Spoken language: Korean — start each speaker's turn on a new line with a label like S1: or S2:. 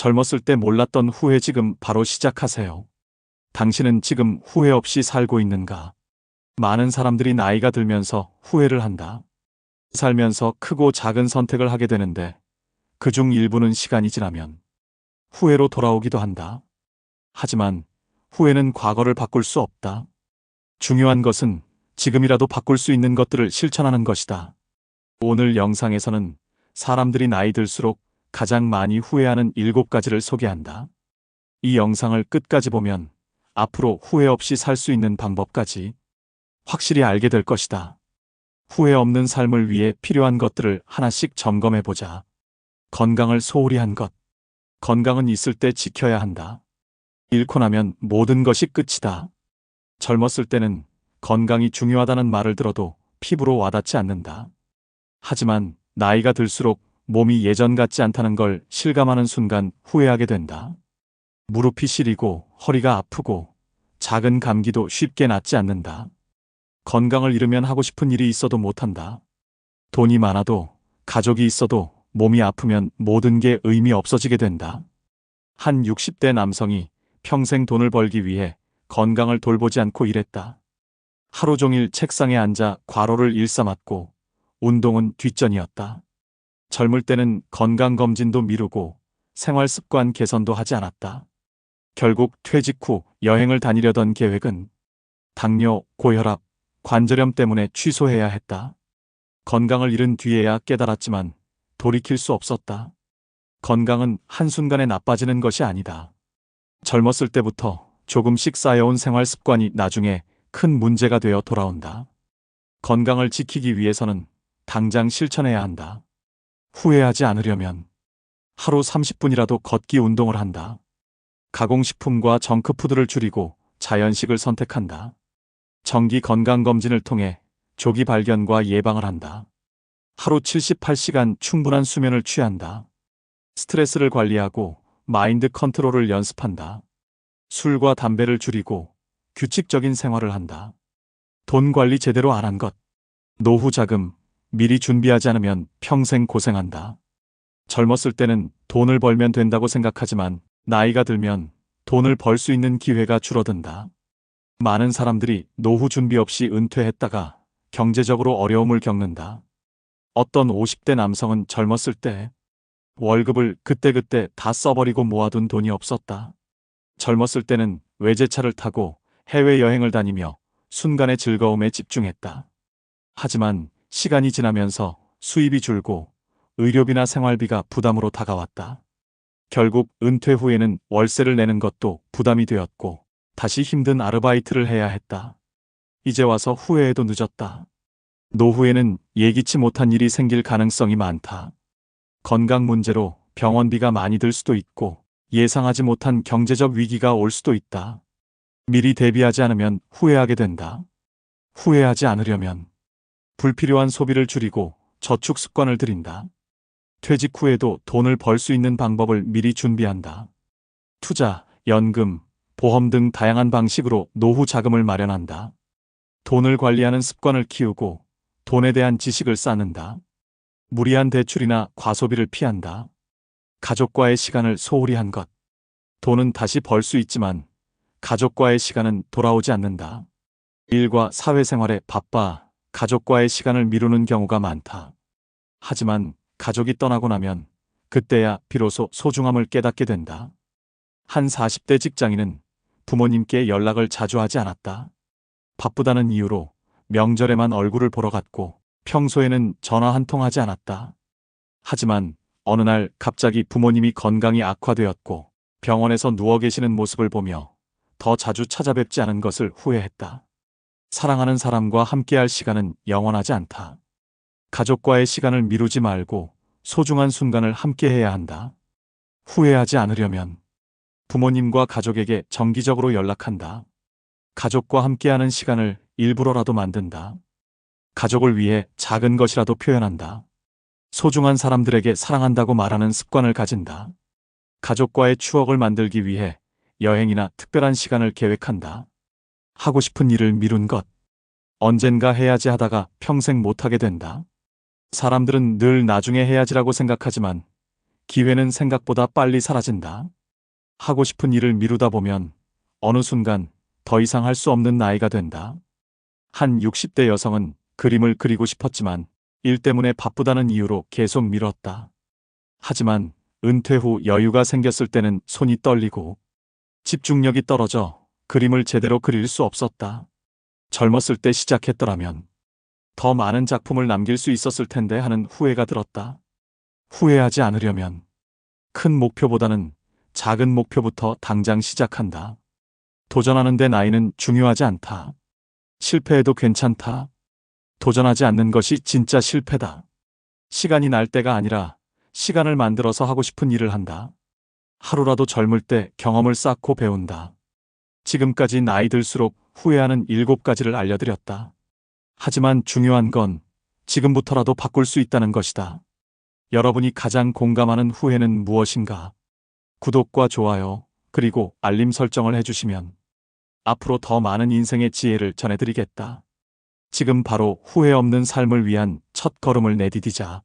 S1: 젊었을 때 몰랐던 후회 지금 바로 시작하세요. 당신은 지금 후회 없이 살고 있는가? 많은 사람들이 나이가 들면서 후회를 한다. 살면서 크고 작은 선택을 하게 되는데 그중 일부는 시간이 지나면 후회로 돌아오기도 한다. 하지만 후회는 과거를 바꿀 수 없다. 중요한 것은 지금이라도 바꿀 수 있는 것들을 실천하는 것이다. 오늘 영상에서는 사람들이 나이 들수록 가장 많이 후회하는 7가지를 소개한다. 이 영상을 끝까지 보면 앞으로 후회 없이 살 수 있는 방법까지 확실히 알게 될 것이다. 후회 없는 삶을 위해 필요한 것들을 하나씩 점검해 보자. 건강을 소홀히 한 것. 건강은 있을 때 지켜야 한다. 잃고 나면 모든 것이 끝이다. 젊었을 때는 건강이 중요하다는 말을 들어도 피부로 와닿지 않는다. 하지만 나이가 들수록 몸이 예전 같지 않다는 걸 실감하는 순간 후회하게 된다. 무릎이 시리고 허리가 아프고 작은 감기도 쉽게 낫지 않는다. 건강을 잃으면 하고 싶은 일이 있어도 못한다. 돈이 많아도 가족이 있어도 몸이 아프면 모든 게 의미 없어지게 된다. 한 60대 남성이 평생 돈을 벌기 위해 건강을 돌보지 않고 일했다. 하루 종일 책상에 앉아 과로를 일삼았고 운동은 뒷전이었다. 젊을 때는 건강검진도 미루고 생활습관 개선도 하지 않았다. 결국 퇴직 후 여행을 다니려던 계획은 당뇨, 고혈압, 관절염 때문에 취소해야 했다. 건강을 잃은 뒤에야 깨달았지만 돌이킬 수 없었다. 건강은 한순간에 나빠지는 것이 아니다. 젊었을 때부터 조금씩 쌓여온 생활습관이 나중에 큰 문제가 되어 돌아온다. 건강을 지키기 위해서는 당장 실천해야 한다. 후회하지 않으려면 하루 30분이라도 걷기 운동을 한다. 가공식품과 정크푸드를 줄이고 자연식을 선택한다. 정기 건강검진을 통해 조기 발견과 예방을 한다. 하루 78시간 충분한 수면을 취한다. 스트레스를 관리하고 마인드 컨트롤을 연습한다. 술과 담배를 줄이고 규칙적인 생활을 한다. 돈 관리 제대로 안 한 것. 노후 자금 미리 준비하지 않으면 평생 고생한다. 젊었을 때는 돈을 벌면 된다고 생각하지만 나이가 들면 돈을 벌 수 있는 기회가 줄어든다. 많은 사람들이 노후 준비 없이 은퇴했다가 경제적으로 어려움을 겪는다. 어떤 50대 남성은 젊었을 때 월급을 그때그때 다 써버리고 모아둔 돈이 없었다. 젊었을 때는 외제차를 타고 해외여행을 다니며 순간의 즐거움에 집중했다. 하지만 시간이 지나면서 수입이 줄고 의료비나 생활비가 부담으로 다가왔다. 결국 은퇴 후에는 월세를 내는 것도 부담이 되었고 다시 힘든 아르바이트를 해야 했다. 이제 와서 후회해도 늦었다. 노후에는 예기치 못한 일이 생길 가능성이 많다. 건강 문제로 병원비가 많이 들 수도 있고 예상하지 못한 경제적 위기가 올 수도 있다. 미리 대비하지 않으면 후회하게 된다. 후회하지 않으려면 불필요한 소비를 줄이고 저축 습관을 들인다. 퇴직 후에도 돈을 벌 수 있는 방법을 미리 준비한다. 투자, 연금, 보험 등 다양한 방식으로 노후 자금을 마련한다. 돈을 관리하는 습관을 키우고 돈에 대한 지식을 쌓는다. 무리한 대출이나 과소비를 피한다. 가족과의 시간을 소홀히 한 것. 돈은 다시 벌 수 있지만 가족과의 시간은 돌아오지 않는다. 일과 사회생활에 바빠 가족과의 시간을 미루는 경우가 많다. 하지만 가족이 떠나고 나면 그때야 비로소 소중함을 깨닫게 된다. 한 40대 직장인은 부모님께 연락을 자주 하지 않았다. 바쁘다는 이유로 명절에만 얼굴을 보러 갔고 평소에는 전화 한 통 하지 않았다. 하지만 어느 날 갑자기 부모님이 건강이 악화되었고 병원에서 누워 계시는 모습을 보며 더 자주 찾아뵙지 않은 것을 후회했다. 사랑하는 사람과 함께할 시간은 영원하지 않다. 가족과의 시간을 미루지 말고 소중한 순간을 함께해야 한다. 후회하지 않으려면 부모님과 가족에게 정기적으로 연락한다. 가족과 함께하는 시간을 일부러라도 만든다. 가족을 위해 작은 것이라도 표현한다. 소중한 사람들에게 사랑한다고 말하는 습관을 가진다. 가족과의 추억을 만들기 위해 여행이나 특별한 시간을 계획한다. 하고 싶은 일을 미룬 것. 언젠가 해야지 하다가 평생 못하게 된다. 사람들은 늘 나중에 해야지라고 생각하지만 기회는 생각보다 빨리 사라진다. 하고 싶은 일을 미루다 보면 어느 순간 더 이상 할 수 없는 나이가 된다. 한 60대 여성은 그림을 그리고 싶었지만 일 때문에 바쁘다는 이유로 계속 미뤘다. 하지만 은퇴 후 여유가 생겼을 때는 손이 떨리고 집중력이 떨어져 그림을 제대로 그릴 수 없었다. 젊었을 때 시작했더라면 더 많은 작품을 남길 수 있었을 텐데 하는 후회가 들었다. 후회하지 않으려면 큰 목표보다는 작은 목표부터 당장 시작한다. 도전하는 데 나이는 중요하지 않다. 실패해도 괜찮다. 도전하지 않는 것이 진짜 실패다. 시간이 날 때가 아니라 시간을 만들어서 하고 싶은 일을 한다. 하루라도 젊을 때 경험을 쌓고 배운다. 지금까지 나이 들수록 후회하는 7가지를 알려드렸다. 하지만 중요한 건 지금부터라도 바꿀 수 있다는 것이다. 여러분이 가장 공감하는 후회는 무엇인가? 구독과 좋아요, 그리고 알림 설정을 해주시면 앞으로 더 많은 인생의 지혜를 전해드리겠다. 지금 바로 후회 없는 삶을 위한 첫 걸음을 내디디자.